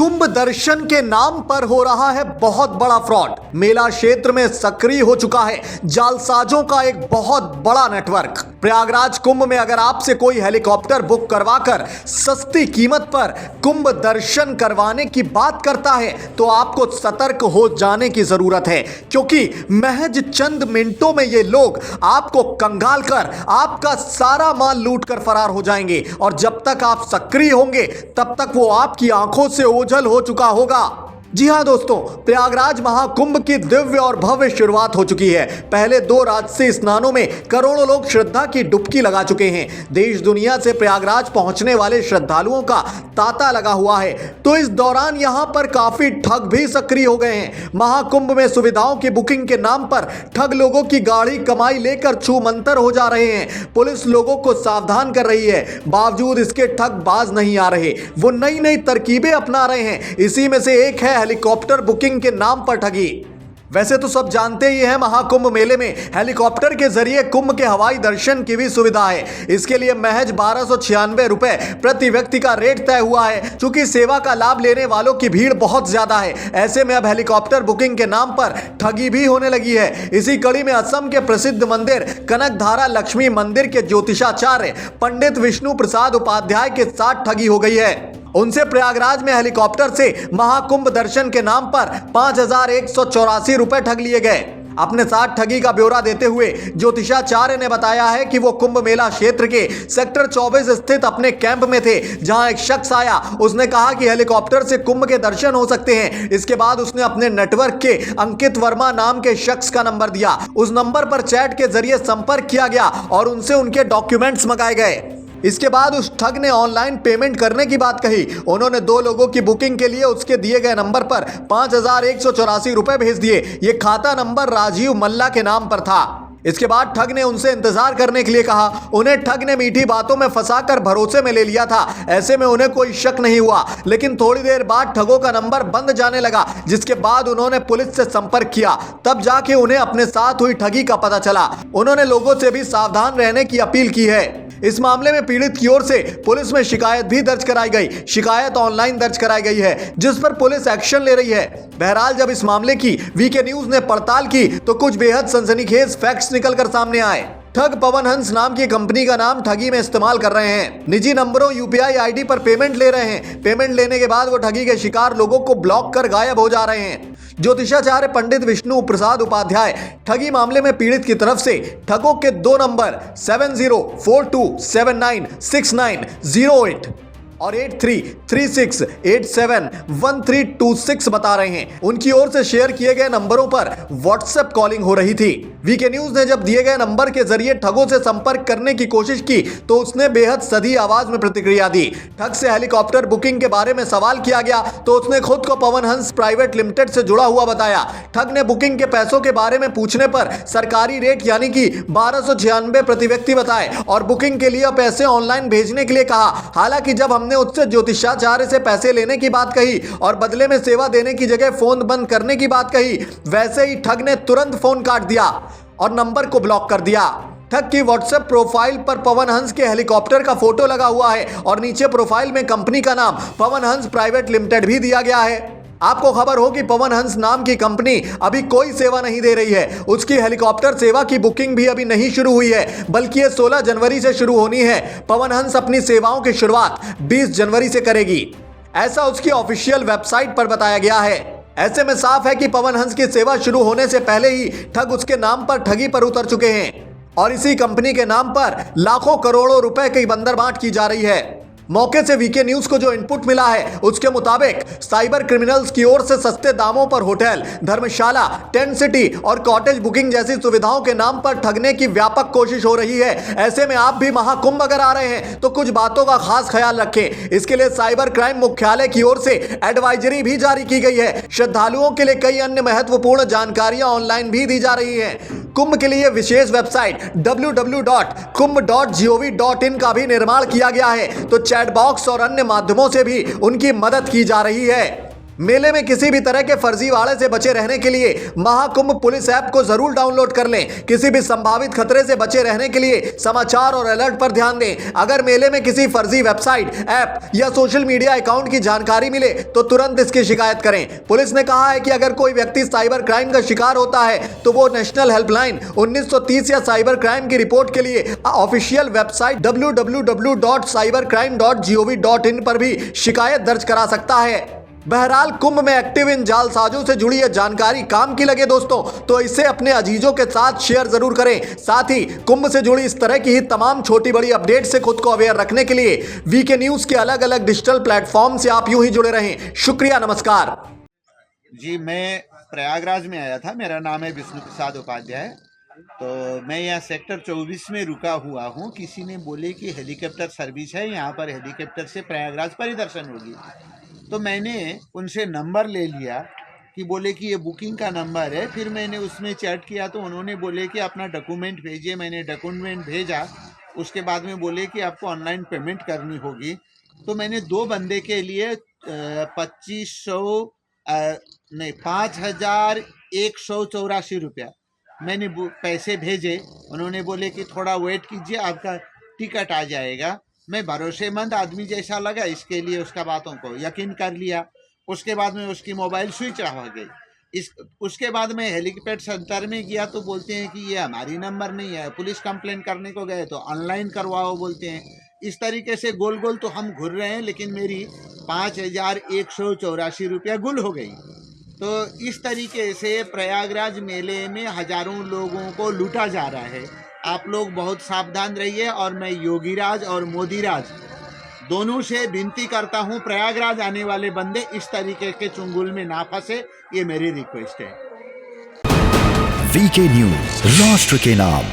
कुंभ दर्शन के नाम पर हो रहा है बहुत बड़ा फ्रॉड। मेला क्षेत्र में सक्रिय हो चुका है जालसाजों का एक बहुत बड़ा नेटवर्क। प्रयागराज कुंभ में अगर आपसे कोई हेलीकॉप्टर बुक करवाकर सस्ती कीमत पर कुंभ दर्शन करवाने की बात करता है तो आपको सतर्क हो जाने की जरूरत है, क्योंकि महज चंद मिनटों में ये लोग आपको कंगाल कर आपका सारा माल लूट कर फरार हो जाएंगे और जब तक आप सक्रिय होंगे तब तक वो आपकी आंखों से ओझल हो चुका होगा। जी हां दोस्तों, प्रयागराज महाकुंभ की दिव्य और भव्य शुरुआत हो चुकी है। पहले 2 राजसी स्नानों में करोड़ों लोग श्रद्धा की डुबकी लगा चुके हैं। देश दुनिया से प्रयागराज पहुंचने वाले श्रद्धालुओं का तांता लगा हुआ है, तो इस दौरान यहां पर काफी ठग भी सक्रिय हो गए हैं। महाकुंभ में सुविधाओं की बुकिंग के नाम पर ठग लोगों की गाढ़ी कमाई लेकर छूमंतर हो जा रहे हैं। पुलिस लोगों को सावधान कर रही है, बावजूद इसके ठग बाज नहीं आ रहे। वो नई नई तरकीबें अपना रहे हैं। इसी में से एक है हेलीकॉप्टर बुकिंग के नाम पर ठगी। वैसे तो सब जानते ही हैं, महाकुंभ मेले में हेलीकॉप्टर के जरिए कुंभ के हवाई दर्शन की भी सुविधा है। इसके लिए महज 1296 रुपए प्रति व्यक्ति का रेट तय हुआ है। चूंकि सेवा का लाभ लेने वालों की भीड़ बहुत ज्यादा है, ऐसे में अब हेलीकॉप्टर बुकिंग के नाम पर ठगी भी होने लगी है। इसी कड़ी में असम के प्रसिद्ध मंदिर कनकधारा लक्ष्मी मंदिर के ज्योतिषाचार्य पंडित विष्णु प्रसाद उपाध्याय के साथ ठगी हो गई है। उनसे प्रयागराज में हेलीकॉप्टर से महाकुंभ दर्शन के नाम पर 5184 रुपए ठग लिए गए। अपने साथ ठगी का ब्यौरा देते हुए ज्योतिषाचार्य ने बताया है कि वो कुंभ मेला क्षेत्र के सेक्टर 24 स्थित अपने कैंप में थे, जहां एक शख्स आया। उसने कहा कि हेलीकॉप्टर से कुंभ के दर्शन हो सकते हैं। इसके बाद उसने अपने नेटवर्क के अंकित वर्मा नाम के शख्स का नंबर दिया। उस नंबर पर चैट के जरिए संपर्क किया गया और उनसे उनके डॉक्यूमेंट्स मंगाए गए। इसके बाद उस ठग ने ऑनलाइन पेमेंट करने की बात कही। उन्होंने 2 लोगों की बुकिंग के लिए उसके दिए गए नंबर पर 5184 रुपए भेज दिए। ये खाता नंबर राजीव मल्ला के नाम पर था। इसके बाद ठग ने उनसे इंतजार करने के लिए कहा। उन्हें ठग ने मीठी बातों में फंसाकर भरोसे में ले लिया था। ऐसे में उन्हें कोई शक नहीं हुआ, लेकिन थोड़ी देर बाद ठगों का नंबर बंद जाने लगा, जिसके बाद उन्होंने पुलिस से संपर्क किया। तब जाके उन्हें अपने साथ हुई ठगी का पता चला। उन्होंने लोगों से भी सावधान रहने की अपील की है। इस मामले में पीड़ित की ओर से पुलिस में शिकायत भी दर्ज कराई गई। शिकायत ऑनलाइन दर्ज कराई गई है, जिस पर पुलिस एक्शन ले रही है। बहरहाल जब इस मामले की वीके न्यूज ने पड़ताल की तो कुछ बेहद सनसनीखेज फैक्ट्स निकलकर सामने आए। ठग पवन हंस नाम की कंपनी का नाम ठगी में इस्तेमाल कर रहे हैं। निजी नंबरों यूपीआई आईडी पर पेमेंट ले रहे हैं। पेमेंट लेने के बाद वो ठगी के शिकार लोगों को ब्लॉक कर गायब हो जा रहे हैं। ज्योतिषाचार्य पंडित विष्णु प्रसाद उपाध्याय ठगी मामले में पीड़ित की तरफ से ठगों के 2 नंबर 7042796908 और 8336871326 बता रहे हैं। उनकी ओर से शेयर किए गए नंबरों पर व्हाट्सएप कॉलिंग हो रही थी। वीके न्यूज ने जब दिए गए नंबर के जरिए ठगों से संपर्क करने की कोशिश की तो उसने बेहद सधी आवाज में प्रतिक्रिया दी। ठग से हेलीकॉप्टर बुकिंग के बारे में सवाल किया गया तो उसने खुद को पवन हंस प्राइवेट लिमिटेड से जुड़ा हुआ बताया। ठग ने बुकिंग के पैसों के बारे में पूछने पर सरकारी रेट यानी कि 1296 प्रति व्यक्ति बताए और बुकिंग के लिए पैसे ऑनलाइन भेजने के लिए कहा। हालांकि जब हमने उससे ज्योतिषाचार्य से पैसे लेने की बात कही और बदले में सेवा देने की जगह फोन बंद करने की बात कही, वैसे ही ठग ने तुरंत फोन काट दिया और नंबर को ब्लॉक कर दिया। ठग की व्हाट्सएप प्रोफाइल पर पवन हंस के हेलीकॉप्टर का फोटो लगा हुआ है और नीचे प्रोफाइल में कंपनी का नाम पवन हंस प्राइवेट लिमिटेड भी दिया गया है। आपको खबर हो कि पवन हंस नाम की कंपनी अभी कोई सेवा नहीं दे रही है। उसकी हेलीकॉप्टर सेवा की बुकिंग भी अभी नहीं शुरू हुई है, बल्कि ये 16 जनवरी से शुरू होनी है। पवन हंस अपनी सेवाओं की शुरुआत 20 जनवरी से करेगी, ऐसा उसकी ऑफिशियल वेबसाइट पर बताया गया है। ऐसे में साफ है कि पवन हंस की सेवा शुरू होने से पहले ही ठग उसके नाम पर ठगी पर उतर चुके हैं और इसी कंपनी के नाम पर लाखों करोड़ों रुपए की बंदरबांट की जा रही है। मौके से वीके न्यूज को जो इनपुट मिला है उसके मुताबिक साइबर क्रिमिनल्स की ओर से सस्ते दामों पर होटल, धर्मशाला, टेंट सिटी और कॉटेज बुकिंग जैसी सुविधाओं के नाम पर ठगने की व्यापक कोशिश हो रही है। ऐसे में आप भी महाकुंभ अगर आ रहे हैं तो कुछ बातों का खास ख्याल रखें। इसके लिए साइबर क्राइम मुख्यालय की ओर से एडवाइजरी भी जारी की गई है। श्रद्धालुओं के लिए कई अन्य महत्वपूर्ण जानकारियां ऑनलाइन भी दी जा रही है। कुंभ के लिए विशेष वेबसाइट www.kumbh.gov.in का भी निर्माण किया गया है, तो चैट बॉक्स और अन्य माध्यमों से भी उनकी मदद की जा रही है। मेले में किसी भी तरह के फर्जीवाड़े से बचे रहने के लिए महाकुंभ पुलिस ऐप को जरूर डाउनलोड कर लें। किसी भी संभावित खतरे से बचे रहने के लिए समाचार और अलर्ट पर ध्यान दें। अगर मेले में किसी फर्जी वेबसाइट, ऐप या सोशल मीडिया अकाउंट की जानकारी मिले तो तुरंत इसकी शिकायत करें। पुलिस ने कहा है कि अगर कोई व्यक्ति साइबर क्राइम का शिकार होता है तो वो नेशनल हेल्पलाइन 1930 या साइबर क्राइम की रिपोर्ट के लिए ऑफिशियल वेबसाइट www.cybercrime.gov.in पर भी शिकायत दर्ज करा सकता है। बहरहाल कुंभ में एक्टिव इन जालसाजों से जुड़ी यह जानकारी काम की लगे दोस्तों तो इसे अपने अजीजों के साथ शेयर जरूर करें। साथ ही कुंभ से जुड़ी इस तरह की ही तमाम छोटी बड़ी अपडेट से खुद को अवेयर रखने के लिए वीके न्यूज के अलग अलग डिजिटल प्लेटफॉर्म से आप यूं ही जुड़े रहें। शुक्रिया, नमस्कार। जी, मैं प्रयागराज में आया था। मेरा नाम है विष्णु प्रसाद उपाध्याय। तो मैं यहाँ सेक्टर 24 में रुका हुआ हूँ। किसी ने बोले कि हेलीकॉप्टर सर्विस है, यहाँ पर हेलीकॉप्टर से प्रयागराज परिदर्शन होगी। तो मैंने उनसे नंबर ले लिया कि बोले कि ये बुकिंग का नंबर है। फिर मैंने उसमें चैट किया तो उन्होंने बोले कि अपना डॉक्यूमेंट भेजिए। मैंने डॉक्यूमेंट भेजा। उसके बाद में बोले कि आपको ऑनलाइन पेमेंट करनी होगी। तो मैंने 2 बंदे के लिए 5,184 रुपया मैंने पैसे भेजे। उन्होंने बोले कि थोड़ा वेट कीजिए, आपका टिकट आ जाएगा। मैं भरोसेमंद आदमी जैसा लगा, इसके लिए उसका बातों को यकीन कर लिया। उसके बाद में उसकी मोबाइल स्विच ऑफ हो गई। उसके बाद में हेलीकॉप्टर सेंटर में गया तो बोलते हैं कि ये हमारी नंबर नहीं है। पुलिस कंप्लेंट करने को गए तो ऑनलाइन करवाओ बोलते हैं। इस तरीके से गोल गोल तो हम घूर रहे हैं, लेकिन मेरी 5,184 रुपया गुल हो गई। तो इस तरीके से प्रयागराज मेले में हजारों लोगों को लूटा जा रहा है। आप लोग बहुत सावधान रहिए और मैं योगीराज और मोदीराज दोनों से विनती करता हूं, प्रयागराज आने वाले बंदे इस तरीके के चुंगल में ना फंसे, ये मेरी रिक्वेस्ट है। वीके न्यूज, राष्ट्र के नाम।